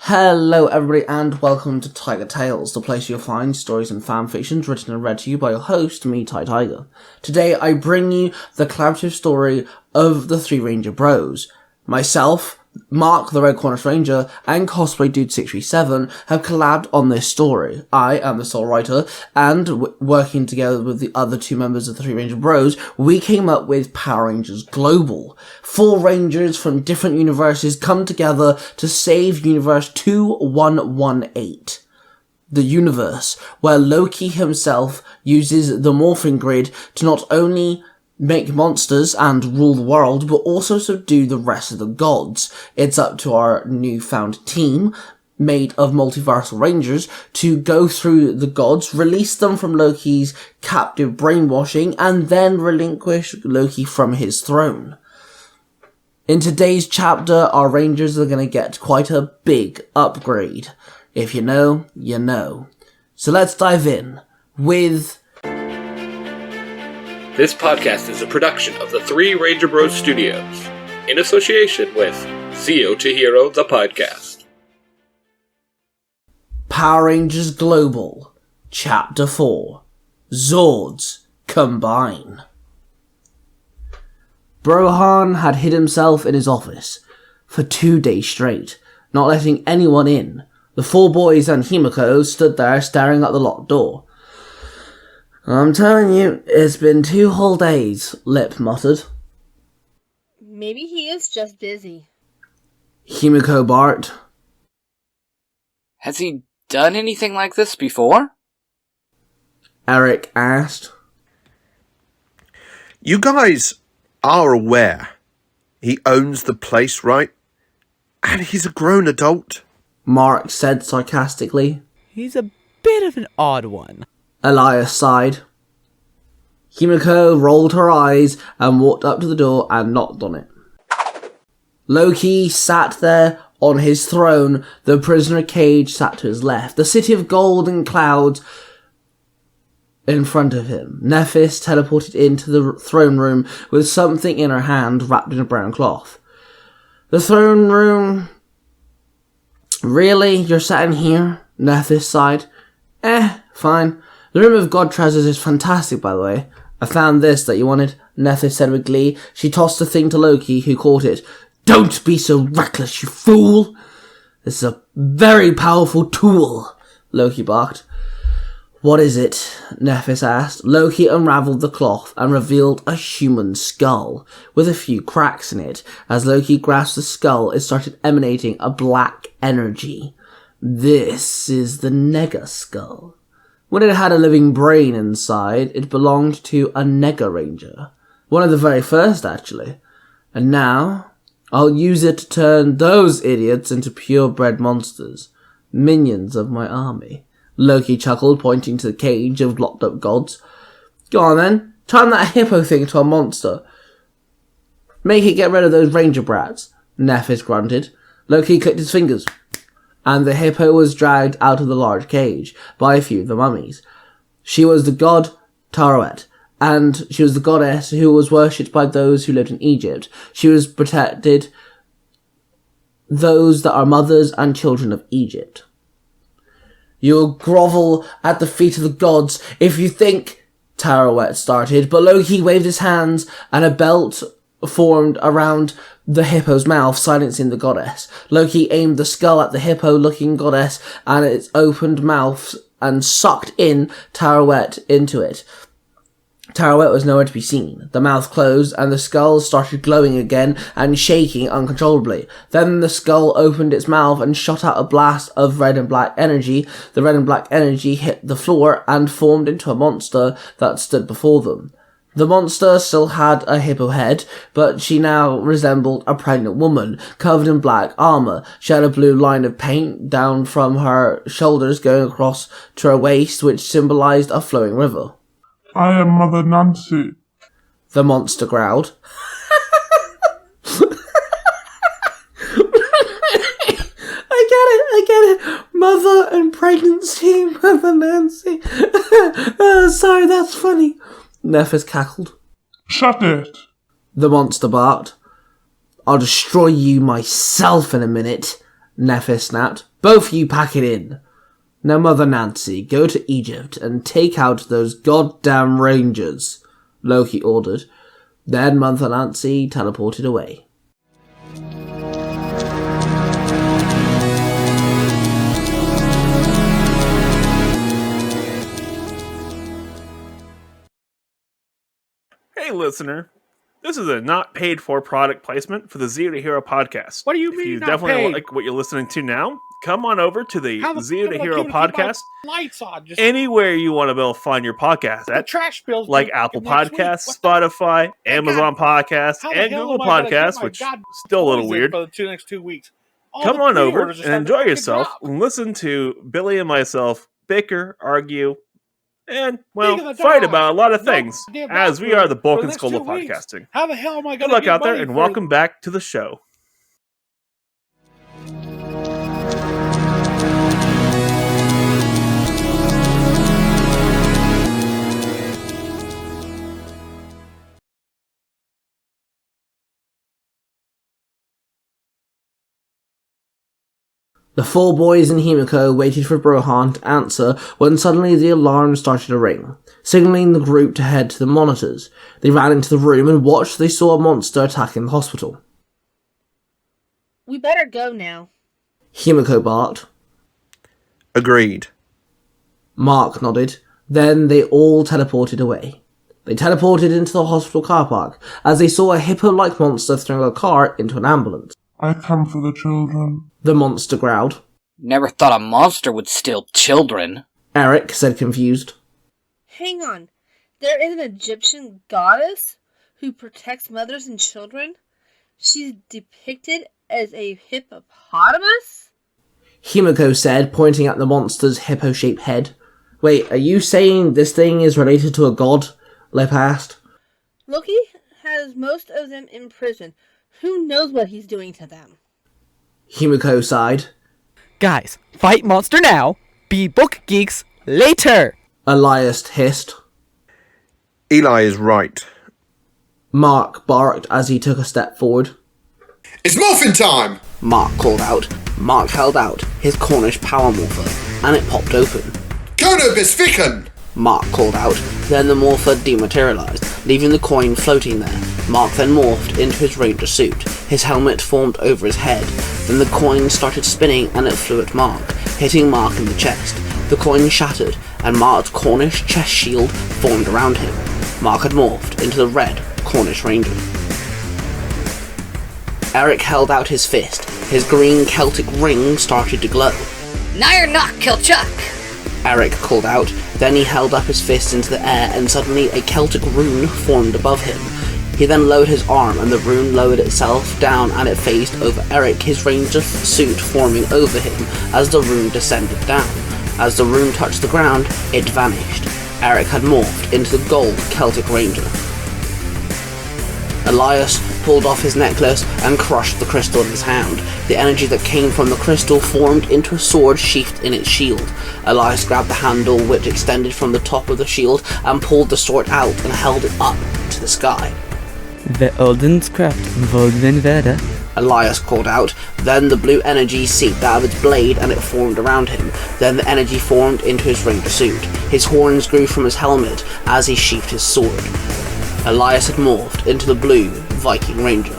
Hello everybody and welcome to Tiger Tales, the place you'll find stories and fanfictions written and read to you by your host, me, Tai Tiger. Today I bring you the collaborative story of the Three Ranger Bros. Myself, Mark the Red Cornish Ranger, and Cosplay Dude 637 have collabed on this story. I am the sole writer, and working together with the other two members of the Three Ranger Bros, we came up with Power Rangers Global. 4 Rangers from different universes come together to save Universe 2118. The universe where Loki himself uses the morphing grid to not only make monsters and rule the world, but also subdue the rest of the gods. It's up to our newfound team, made of multiversal rangers, to go through the gods, release them from Loki's captive brainwashing, and then relinquish Loki from his throne. In today's chapter, our rangers are going to get quite a big upgrade. If you know, you know. So let's dive in with... This podcast is a production of the Three Ranger Bros Studios, in association with Zio to Hero, the podcast. Power Rangers Global, Chapter 4, Zords Combine. Brohan had hid himself in his office for 2 days straight, not letting anyone in. The 4 boys and Himiko stood there staring at the locked door. "I'm telling you, it's been 2 whole days," Lip muttered. Maybe he is just busy. Himiko barked. Has he done anything like this before? Eric asked. You guys are aware he owns the place, right? And he's a grown adult. Mark said sarcastically. He's a bit of an odd one. Elias sighed. Himiko rolled her eyes and walked up to the door and knocked on it. Loki sat there on his throne. The prisoner cage sat to his left. The city of gold and clouds in front of him. Nephis teleported into the throne room with something in her hand wrapped in a brown cloth. The throne room... Really? You're sat in here? Nephis sighed. Fine. The Room of God Treasures is fantastic, by the way. I found this that you wanted, Nephis said with glee. She tossed the thing to Loki, who caught it. "Don't be so reckless, you fool! This is a very powerful tool," Loki barked. "What is it?" Nephis asked. Loki unravelled the cloth and revealed a human skull, with a few cracks in it. As Loki grasped the skull, it started emanating a black energy. This is the Nega skull. When it had a living brain inside, it belonged to a Nega Ranger. One of the very first, actually. And now, I'll use it to turn those idiots into purebred monsters. Minions of my army. Loki chuckled, pointing to the cage of locked-up gods. "Go on then, turn that hippo thing into a monster. Make it get rid of those ranger brats," Nephis grunted. Loki clicked his fingers, and the hippo was dragged out of the large cage by a few of the mummies. She was the god Tarouet, and she was the goddess who was worshipped by those who lived in Egypt. She was protected those that are mothers and children of Egypt. "You'll grovel at the feet of the gods if you think," Tarouet started, but Loki waved his hands and a belt formed around the hippo's mouth, silencing the goddess. Loki aimed the skull at the hippo-looking goddess and its opened mouth and sucked in Tarouet into it. Tarouet was nowhere to be seen. The mouth closed and the skull started glowing again and shaking uncontrollably. Then the skull opened its mouth and shot out a blast of red and black energy. The red and black energy hit the floor and formed into a monster that stood before them. The monster still had a hippo head, but she now resembled a pregnant woman, covered in black armour. She had a blue line of paint down from her shoulders going across to her waist, which symbolised a flowing river. "I am Mother Nancy," the monster growled. I get it. Mother and pregnancy, Mother Nancy. Sorry, that's funny. Nephis cackled. "Shut it," the monster barked. "I'll destroy you myself in a minute," Nephis snapped. "Both you pack it in. Now, Mother Nancy, go to Egypt and take out those goddamn rangers," Loki ordered. Then Mother Nancy teleported away. Hey, listener. This is a not paid for product placement for the Zero to Hero podcast. What do you If mean you not definitely paid? like what you're listening to now, come on over to the Zero to Hero I'm gonna keep my podcast. lights on. Just Anywhere you want to be able to find your podcast the at, trash bills like due Apple next week. Podcasts, What the- Spotify, Amazon Podcasts, How the and hell Google am I gonna keep Podcasts, my which God still a little boys in weird. for the next 2 weeks? All Come the on over pre-orders are and starting enjoy to yourself drop. and listen to Billy and myself bicker, argue, and, Speaking well, of the fight dog, about a lot of no things, goddamn as dog we are food the for bulk the and next skull 2 of weeks. podcasting. How the hell am I Good going luck to out there, and welcome back to the show. The four boys in Himiko waited for Brohan to answer when suddenly the alarm started to ring, signaling the group to head to the monitors. They ran into the room and watched as they saw a monster attacking the hospital. We better go now. Himiko barked. Agreed. Mark nodded. Then they all teleported away. They teleported into the hospital car park as they saw a hippo-like monster throwing a car into an ambulance. I come for the children. The monster growled. Never thought a monster would steal children. Eric said confused. Hang on. There is an Egyptian goddess who protects mothers and children? She's depicted as a hippopotamus? Himiko said, pointing at the monster's hippo-shaped head. Wait, are you saying this thing is related to a god? Lip asked. Loki has most of them in prison. Who knows what he's doing to them? Himiko sighed. Guys, fight monster now. Be book geeks later. Elias hissed. Eli is right. Mark barked as he took a step forward. It's morphin' time! Mark called out. Mark held out his Cornish power morpher, and it popped open. Kono bis ficken! Mark called out. Then the morpher dematerialized, leaving the coin floating there. Mark then morphed into his ranger suit. His helmet formed over his head. Then the coin started spinning and it flew at Mark, hitting Mark in the chest. The coin shattered, and Mark's Cornish chest shield formed around him. Mark had morphed into the red Cornish Ranger. Eric held out his fist. His green Celtic ring started to glow. Now you're not, Kilchuck! Eric called out. Then he held up his fist into the air and suddenly a Celtic rune formed above him. He then lowered his arm and the rune lowered itself down and it phased over Eric, his ranger suit forming over him as the rune descended down. As the rune touched the ground, it vanished. Eric had morphed into the gold Celtic Ranger. Elias pulled off his necklace and crushed the crystal in his hand. The energy that came from the crystal formed into a sword sheathed in its shield. Elias grabbed the handle which extended from the top of the shield and pulled the sword out and held it up to the sky. The Odenskraft Volven Veda. Elias called out. Then the blue energy seeped out of its blade and it formed around him. Then the energy formed into his ranger suit. His horns grew from his helmet as he sheathed his sword. Elias had morphed into the blue Viking Ranger.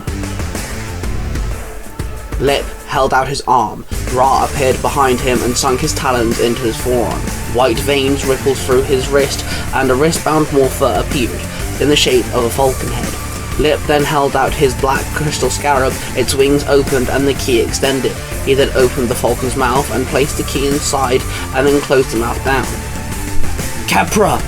Lip held out his arm. Ra appeared behind him and sunk his talons into his forearm. White veins rippled through his wrist and a wristbound morpher appeared in the shape of a falcon head. Lip then held out his black crystal scarab, its wings opened and the key extended. He then opened the falcon's mouth and placed the key inside and then closed the mouth down. Capra!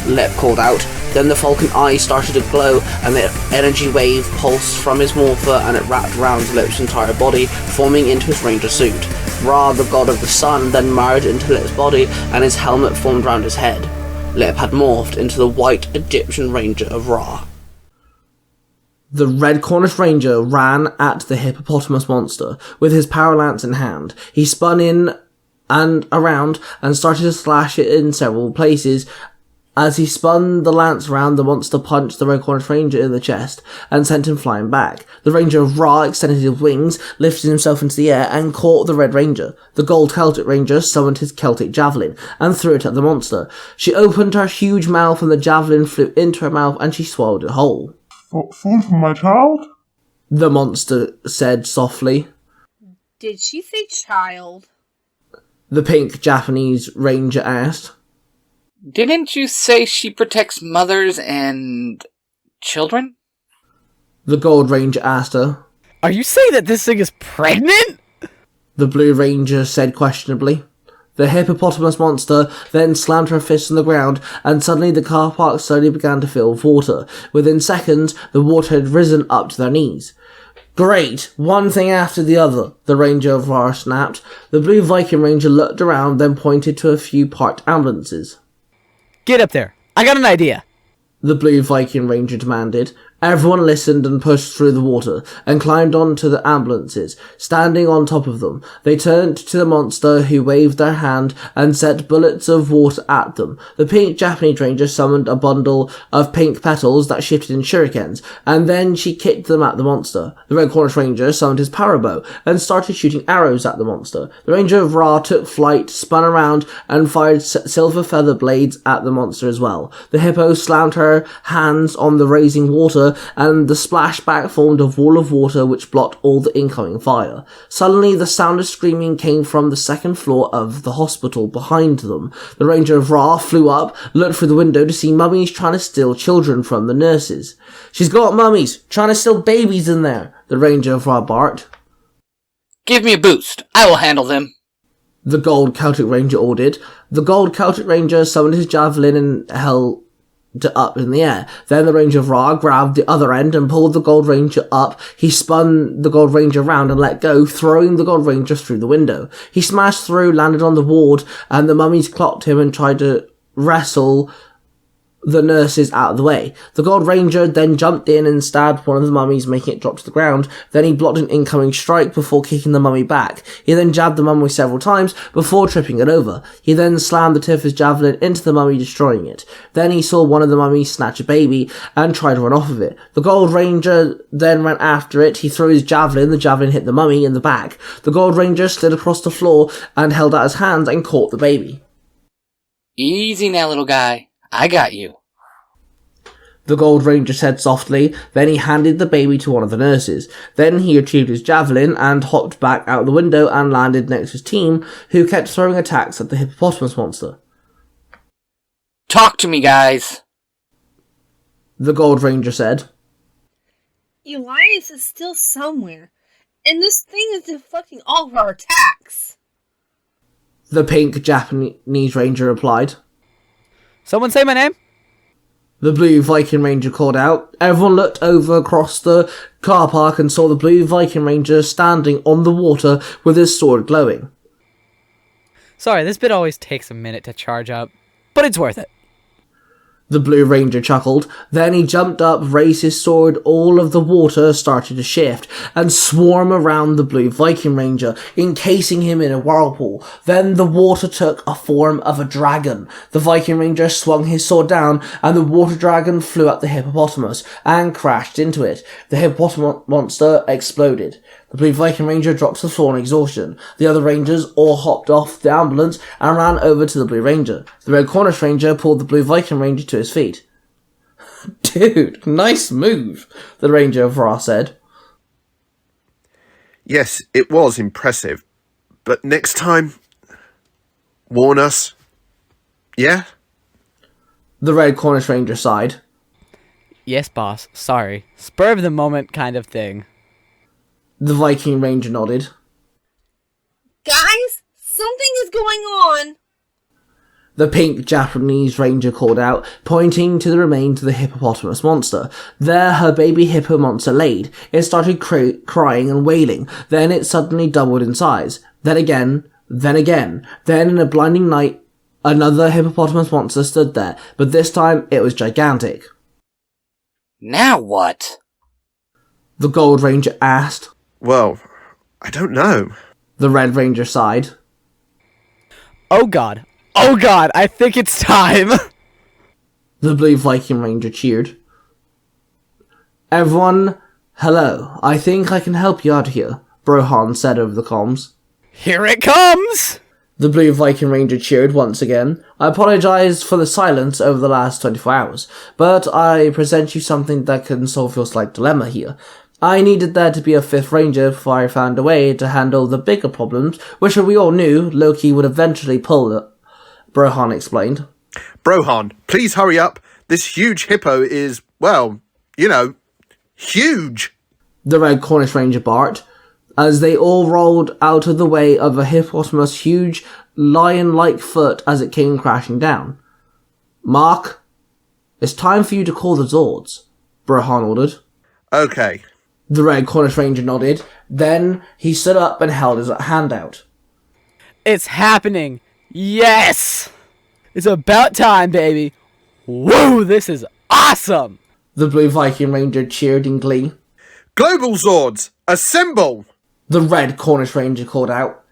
Lip called out. Then the falcon eyes started to glow and the energy wave pulsed from his morpher and it wrapped around Lip's entire body, forming into his ranger suit. Ra, the god of the sun, then merged into Lip's body and his helmet formed around his head. Lip had morphed into the white Egyptian Ranger of Ra. The red Cornish Ranger ran at the hippopotamus monster with his power lance in hand. He spun in and around and started to slash it in several places As he spun the lance round, the monster punched the Red Cornish Ranger in the chest and sent him flying back. The Ranger of Ra extended his wings, lifted himself into the air, and caught the Red Ranger. The Gold Celtic Ranger summoned his Celtic Javelin and threw it at the monster. She opened her huge mouth and the javelin flew into her mouth and she swallowed it whole. Food for my child? The monster said softly. Did she say child? The pink Japanese Ranger asked. Didn't you say she protects mothers and children? The Gold Ranger asked her. Are you saying that this thing is pregnant? The Blue Ranger said questionably. The hippopotamus monster then slammed her fist on the ground, and suddenly the car park slowly began to fill with water. Within seconds, the water had risen up to their knees. Great! One thing after the other, the Ranger of Ra snapped. The Blue Viking Ranger looked around, then pointed to a few parked ambulances. Get up there. I got an idea. The Blue Viking Ranger demanded. Everyone listened and pushed through the water and climbed onto the ambulances, standing on top of them. They turned to the monster, who waved their hand and sent bullets of water at them. The pink Japanese Ranger summoned a bundle of pink petals that shifted in shurikens, and then she kicked them at the monster. The Red Cornish Ranger summoned his power bow and started shooting arrows at the monster. The Ranger of Ra took flight, spun around, and fired silver feather blades at the monster as well. The hippo slammed her hands on the raising water, and the splashback formed a wall of water which blocked all the incoming fire. Suddenly, the sound of screaming came from the second floor of the hospital behind them. The Ranger of Ra flew up, looked through the window to see mummies trying to steal children from the nurses. She's got mummies, trying to steal babies in there, the Ranger of Ra barked. Give me a boost. I will handle them. The Gold Celtic Ranger ordered. The Gold Celtic Ranger summoned his javelin and held up in the air. Then the Ranger of Ra grabbed the other end and pulled the Gold Ranger up. He spun the Gold Ranger round and let go, throwing the Gold Ranger through the window. He smashed through, landed on the ward, and the mummies clocked him and tried to wrestle the nurses out of the way. The Gold Ranger then jumped in and stabbed one of the mummies, making it drop to the ground. Then he blocked an incoming strike before kicking the mummy back. He then jabbed the mummy several times before tripping it over. He then slammed the tip of his javelin into the mummy, destroying it. Then he saw one of the mummies snatch a baby and try to run off of it. The Gold Ranger then ran after it. He threw his javelin. The javelin hit the mummy in the back. The Gold Ranger slid across the floor and held out his hands and caught the baby. Easy now, little guy. I got you. The Gold Ranger said softly. Then he handed the baby to one of the nurses. Then he retrieved his javelin and hopped back out the window and landed next to his team, who kept throwing attacks at the hippopotamus monster. Talk to me, guys. The Gold Ranger said. Elias is still somewhere, and this thing is deflecting all of our attacks. The pink Japanese Ranger replied. Someone say my name? The Blue Viking Ranger called out. Everyone looked over across the car park and saw the Blue Viking Ranger standing on the water with his sword glowing. Sorry, this bit always takes a minute to charge up, but it's worth it. The Blue Ranger chuckled. Then he jumped up, raised his sword. All of the water started to shift and swarm around the Blue Viking Ranger, encasing him in a whirlpool. Then the water took a form of a dragon. The Viking Ranger swung his sword down, and the water dragon flew at the hippopotamus and crashed into it. The hippopotamus monster exploded. The Blue Viking Ranger dropped to the floor in exhaustion. The other Rangers all hopped off the ambulance and ran over to the Blue Ranger. The Red Cornish Ranger pulled the Blue Viking Ranger to his feet. Dude, nice move, the Ranger of Ra said. Yes, it was impressive. But next time, warn us. Yeah? The Red Cornish Ranger sighed. Yes, boss. Sorry. Spur of the moment kind of thing. The Viking Ranger nodded. Guys, something is going on. The pink Japanese Ranger called out, pointing to the remains of the hippopotamus monster. There her baby hippo monster laid. It started crying and wailing. Then it suddenly doubled in size. Then again. Then in a blinding night, another hippopotamus monster stood there, but this time it was gigantic. Now what? The Gold Ranger asked. Well, I don't know. The Red Ranger sighed. Oh god, I think it's time! The Blue Viking Ranger cheered. Everyone, hello. I think I can help you out here, Brohan said over the comms. Here it comes! The Blue Viking Ranger cheered once again. I apologise for the silence over the last 24 hours, but I present you something that can solve your slight dilemma here. I needed there to be a 5th Ranger before I found a way to handle the bigger problems, which we all knew Loki would eventually pull, Brohan explained. Brohan, please hurry up. This huge hippo is, well, huge. The Red Cornish Ranger barked, as they all rolled out of the way of a hippopotamus' huge, lion-like foot as it came crashing down. Mark, it's time for you to call the Zords, Brohan ordered. Okay. The Red Cornish Ranger nodded. Then he stood up and held his hand out. It's happening! Yes! It's about time, baby! Woo, this is awesome! The Blue Viking Ranger cheered in glee. Global Zords, assemble! The Red Cornish Ranger called out.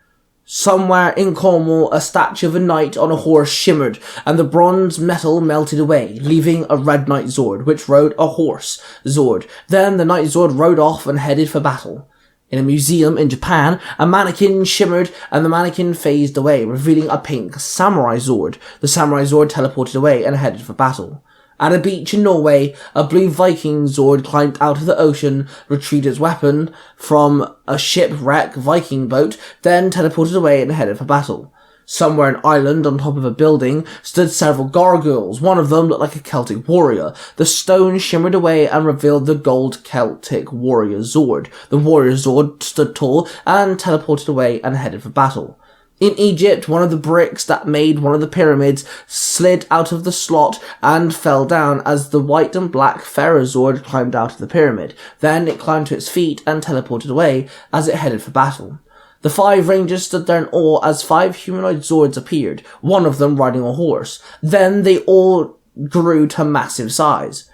Somewhere in Cornwall, a statue of a knight on a horse shimmered, and the bronze metal melted away, leaving a red knight Zord, which rode a horse Zord. Then the knight Zord rode off and headed for battle. In a museum in Japan, a mannequin shimmered, and the mannequin phased away, revealing a pink samurai Zord. The samurai Zord teleported away and headed for battle. At a beach in Norway, a blue Viking Zord climbed out of the ocean, retrieved its weapon from a shipwreck Viking boat, then teleported away and headed for battle. Somewhere in Ireland, on top of a building, stood several gargoyles. One of them looked like a Celtic warrior. The stone shimmered away and revealed the gold Celtic warrior Zord. The warrior Zord stood tall and teleported away and headed for battle. In Egypt, one of the bricks that made one of the pyramids slid out of the slot and fell down as the white and black Pharaoh Zord climbed out of the pyramid. Then it climbed to its feet and teleported away as it headed for battle. The 5 rangers stood there in awe as 5 humanoid Zords appeared, one of them riding a horse. Then they all grew to massive size.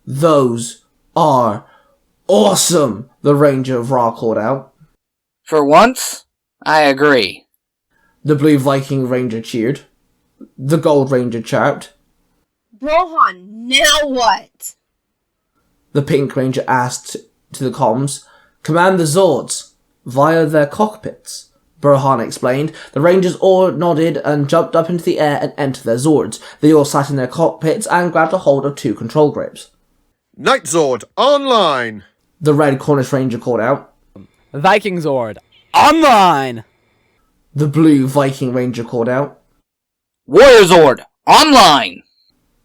Those are awesome, the Ranger of Ra called out. For once, I agree. The Blue Viking Ranger cheered. The Gold Ranger chirped. Brohan, now what? The Pink Ranger asked to the comms. Command the Zords via their cockpits, Brohan explained. The Rangers all nodded and jumped up into the air and entered their Zords. They all sat in their cockpits and grabbed a hold of 2 control grips. Night Zord, online! The Red Cornish Ranger called out. Viking Zord, online! The Blue Viking Ranger called out. Warrior Zord, online!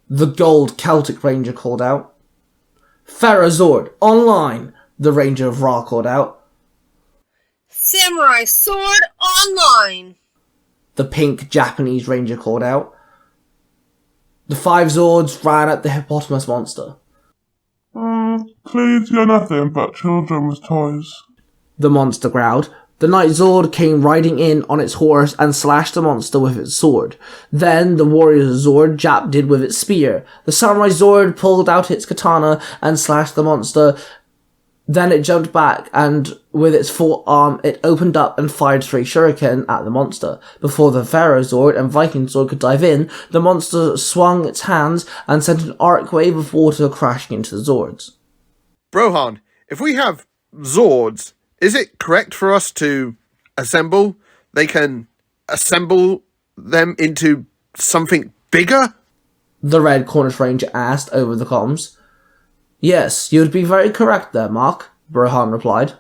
The Gold Celtic Ranger called out. Pharaoh Zord, online! The Ranger of Ra called out. Samurai Sword, online! The Pink Japanese Ranger called out. The 5 Zords ran at the hippopotamus monster. Please, you're nothing but children with toys. The monster growled. The Night Zord came riding in on its horse and slashed the monster with its sword. Then the Warrior Zord jabbed it with its spear. The Samurai Zord pulled out its katana and slashed the monster. Then it jumped back and with its full arm it opened up and fired 3 shuriken at the monster. Before the Pharaoh Zord and Viking Zord could dive in, the monster swung its hands and sent an arc wave of water crashing into the Zords. Brohan, if we have Zords, is it correct for us to assemble? They can assemble them into something bigger? The Red Cornish Ranger asked over the comms. Yes, you would be very correct there, Mark, Brohan replied.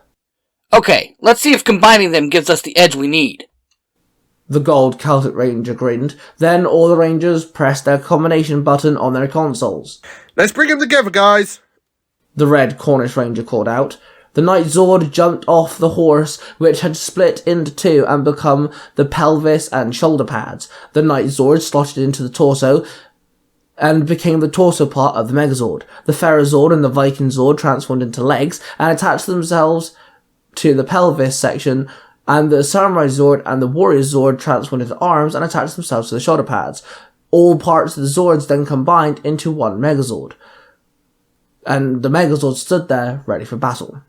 Okay, let's see if combining them gives us the edge we need. The Gold Celtic Ranger grinned. Then all the Rangers pressed their combination button on their consoles. Let's bring them together, guys! The Red Cornish Ranger called out. The Night Zord jumped off the horse, which had split into 2 and become the pelvis and shoulder pads. The Night Zord slotted into the torso and became the torso part of the Megazord. The Pharaoh Zord and the Viking Zord transformed into legs and attached themselves to the pelvis section, and the Samurai Zord and the Warrior Zord transformed into arms and attached themselves to the shoulder pads. All parts of the Zords then combined into one Megazord. And the Megazord stood there, ready for battle.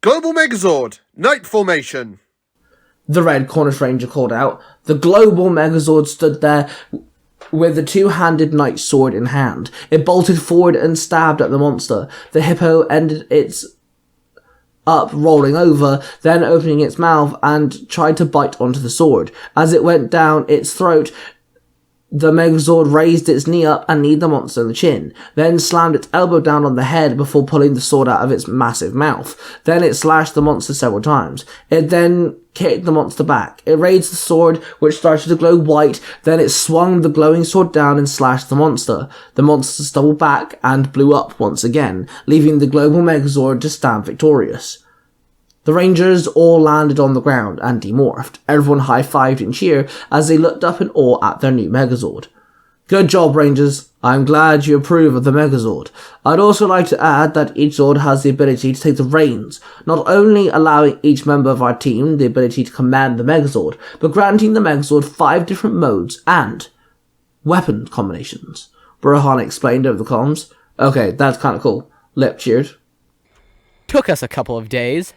Global Megazord, Night Formation! The Red Cornish Ranger called out. The global Megazord stood there with the two-handed knight's sword in hand. It bolted forward and stabbed at the monster. The hippo ended its up, rolling over, then opening its mouth and tried to bite onto the sword. As it went down its throat, the Megazord raised its knee up and kneed the monster in the chin, then slammed its elbow down on the head before pulling the sword out of its massive mouth. Then it slashed the monster several times. It then kicked the monster back. It raised the sword, which started to glow white, then it swung the glowing sword down and slashed the monster. The monster stumbled back and blew up once again, leaving the global Megazord to stand victorious. The Rangers all landed on the ground and demorphed. Everyone high-fived and cheered as they looked up in awe at their new Megazord. Good job, Rangers. I'm glad you approve of the Megazord. I'd also like to add that each Zord has the ability to take the reins, not only allowing each member of our team the ability to command the Megazord, but granting the Megazord 5 different modes and weapon combinations. Brohan explained over the comms. Okay, that's kinda cool. Lip cheered. Took us a couple of days,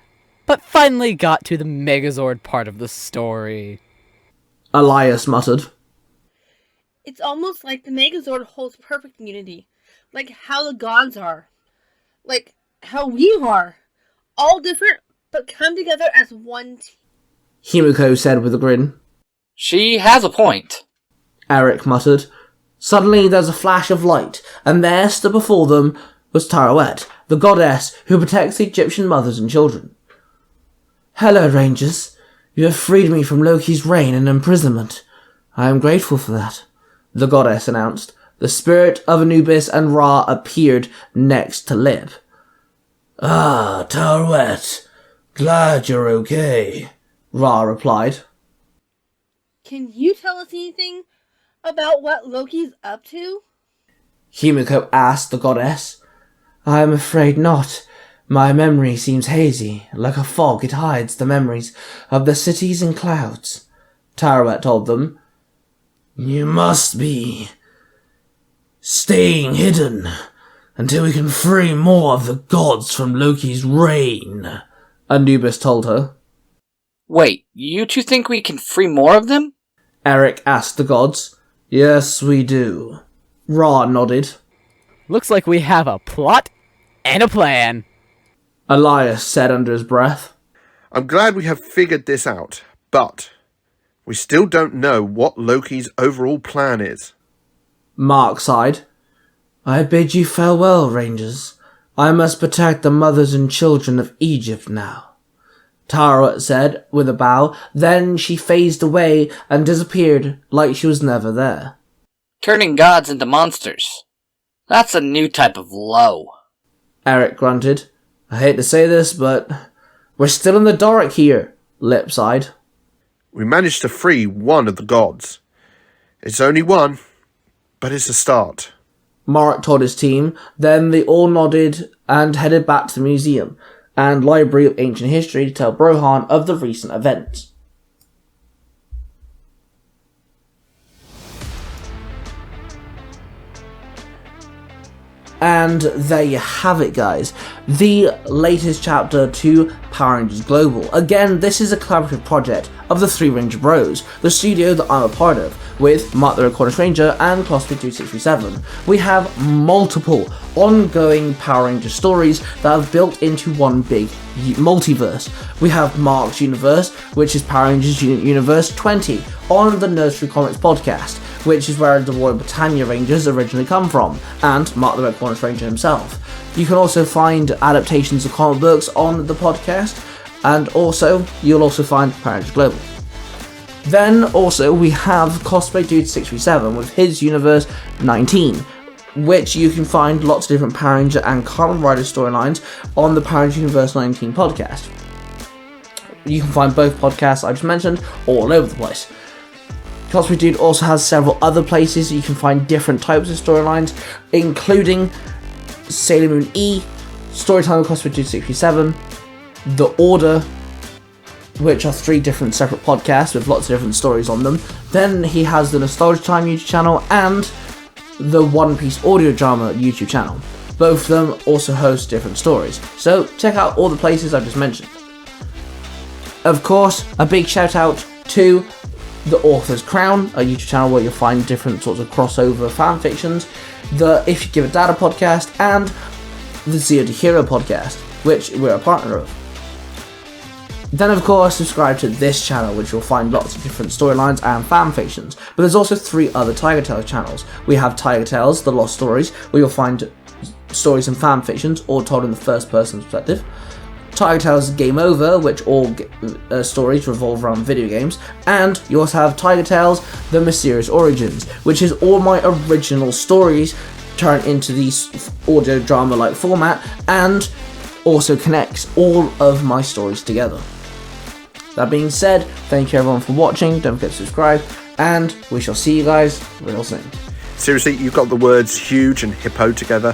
but finally got to the Megazord part of the story. Elias muttered. It's almost like the Megazord holds perfect unity. Like how the gods are. Like how we are. All different, but come together as one team. Himiko said with a grin. She has a point. Eric muttered. Suddenly there's a flash of light, and there stood before them was Tarouet, the goddess who protects the Egyptian mothers and children. Hello, Rangers. You have freed me from Loki's reign and imprisonment. I am grateful for that, the goddess announced. The spirit of Anubis and Ra appeared next to Lip. Ah, Tarouet. Glad you're okay, Ra replied. Can you tell us anything about what Loki's up to? Himiko asked the goddess. I am afraid not. My memory seems hazy. Like a fog, it hides the memories of the cities and clouds, Tarouet told them. You must be staying hidden until we can free more of the gods from Loki's reign, Anubis told her. Wait, you two think we can free more of them? Eric asked the gods. Yes, we do. Ra nodded. Looks like we have a plot and a plan, Elias said under his breath. I'm glad we have figured this out, but we still don't know what Loki's overall plan is. Mark sighed. I bid you farewell, Rangers. I must protect the mothers and children of Egypt now, Tarouet said with a bow. Then she phased away and disappeared like she was never there. Turning gods into monsters. That's a new type of low, Eric grunted. I hate to say this, but we're still in the dark here, Lip sighed. We managed to free one of the gods. It's only one, but it's a start. Mark told his team. Then they all nodded and headed back to the museum and Library of Ancient History to tell Brohan of the recent events. And there you have it, guys. The latest chapter to Power Rangers Global. Again, this is a collaborative project of the Three Ranger Bros, the studio that I'm a part of, with Mark the Red Cornish Ranger and Cosmic 2637. We have multiple ongoing Power Ranger stories that have built into one big multiverse. We have Mark's universe, which is Power Rangers Universe 20, on the Nursery Comics podcast, which is where the Royal Britannia Rangers originally come from, and Mark the Red Cornish Ranger himself. You can also find adaptations of comic books on the podcast, and also, you'll also find Power Rangers Global. Then, also, we have Cosplay Dude 637 with his Universe 19, which you can find lots of different Power Ranger and Kamen Rider storylines on the Power Rangers Universe 19 podcast. You can find both podcasts I just mentioned all over the place. Cosplay Dude also has several other places you can find different types of storylines, including Sailor Moon E, Storytime with Cosplay Dude 67, The Order, which are 3 different separate podcasts with lots of different stories on them. Then he has the Nostalgia Time YouTube channel and the One Piece audio drama YouTube channel. Both of them also host different stories, so check out all the places I've just mentioned. Of course, a big shout out to The Author's Crown, a YouTube channel where you'll find different sorts of crossover fanfictions, the If You Give a Dad a podcast, and the Zero to Hero podcast, which we're a partner of. Then, of course, subscribe to this channel, which you'll find lots of different storylines and fanfictions. But there's also 3 other Tiger Tales channels. We have Tiger Tales, The Lost Stories, where you'll find stories and fanfictions, all told in the first-person perspective. Tiger Tales Game Over, which all stories revolve around video games. And you also have Tiger Tales The Mysterious Origins, which is all my original stories turned into these audio drama-like format, and also connects all of my stories together. That being said, thank you everyone for watching, don't forget to subscribe, and we shall see you guys real soon. Seriously, you've got the words huge and hippo together.